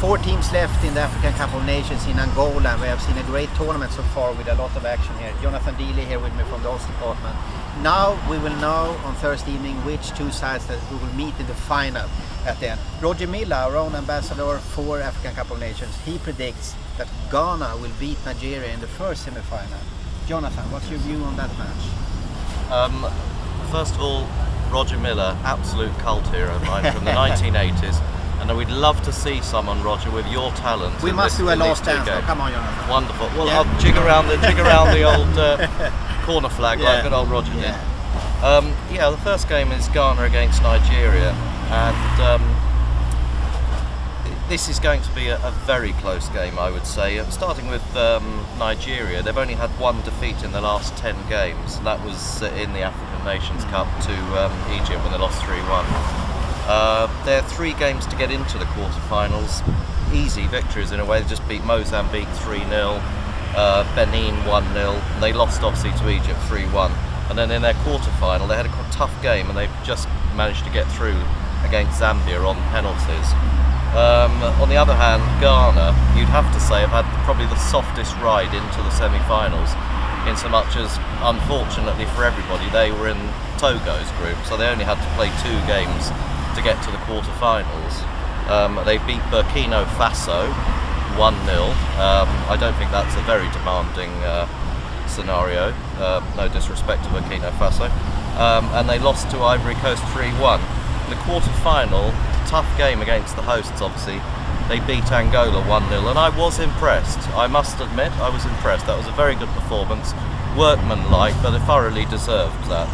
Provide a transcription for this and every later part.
4 teams left in the African Cup of Nations in Angola, and we have seen a great tournament so far with a lot of action here. Jonathan Deeley here with me from the odds department. Now we will know on Thursday evening which 2 sides that we will meet in the final at the end. Roger Milla, our own ambassador for African Cup of Nations, he predicts that Ghana will beat Nigeria in the first semi-final. Jonathan, what's your view on that match? First of all, Roger Milla, absolute cult hero of mine from the 1980s. And we'd love to see someone, Roger, with your talent. We must do a last dance. Oh, come on, Jonathan. Wonderful. Well, yeah. I'll jig around the old corner flag like good old Roger did. Yeah, the first game is Ghana against Nigeria, and this is going to be a very close game, I would say. Starting with Nigeria, they've only had 1 defeat in the last 10 games. That was in the African Nations Cup to Egypt when they lost 3-1. There are 3 games to get into the quarterfinals. Easy victories in a way. They just beat Mozambique 3-0, Benin 1-0, and they lost obviously to Egypt 3-1. And then in their quarterfinal they had a tough game and they just managed to get through against Zambia on penalties. On the other hand, Ghana, you'd have to say, have had probably the softest ride into the semi-finals, in so much as, unfortunately for everybody, they were in Togo's group, so they only had to play 2 games to get to the quarterfinals. They beat Burkina Faso 1-0. I don't think that's a very demanding scenario, no disrespect to Burkina Faso. And they lost to Ivory Coast 3-1. The quarterfinal, tough game against the hosts obviously. They beat Angola 1-0 and I was impressed. I must admit, I was impressed. That was a very good performance, workmanlike, but they thoroughly deserved that.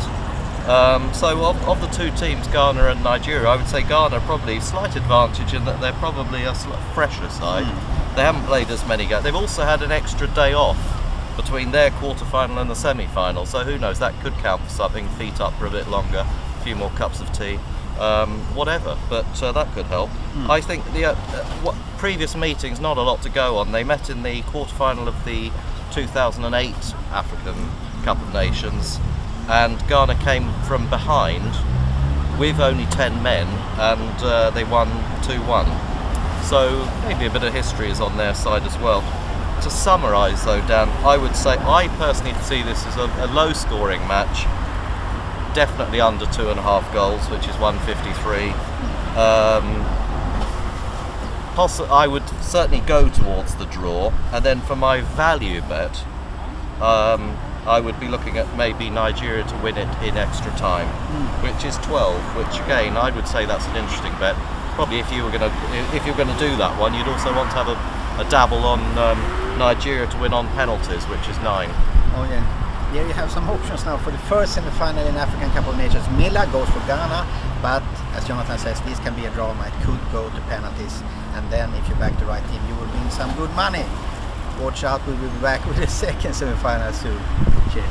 So of the 2 teams, Ghana and Nigeria, I would say Ghana probably slight advantage in that they're probably a fresher side. They haven't played as many games. They've also had an extra day off between their quarter-final and the semi-final, so who knows, that could count for something, feet up for a bit longer, a few more cups of tea, whatever, but that could help. I think the previous meetings, not a lot to go on. They met in the quarter-final of the 2008 African Cup of Nations, and Ghana came from behind with only 10 men and they won 2-1. So maybe a bit of history is on their side as well. To summarise though, Dan, I would say I personally see this as a low scoring match, definitely under 2.5 goals, which is 153. I would certainly go towards the draw, and then for my value bet, I would be looking at maybe Nigeria to win it in extra time, which is 12. Which again, I would say that's an interesting bet. Probably if you were going to do that one, you'd also want to have a dabble on Nigeria to win on penalties, which is 9. Oh yeah. Here you have some options now for the first semi-final in African Cup of Nations. Milla goes for Ghana, but as Jonathan says, this can be a drama. It could go to penalties, and then if you back the right team, you will win some good money. Watch out, we will be back with the second semi-final soon. Cheers.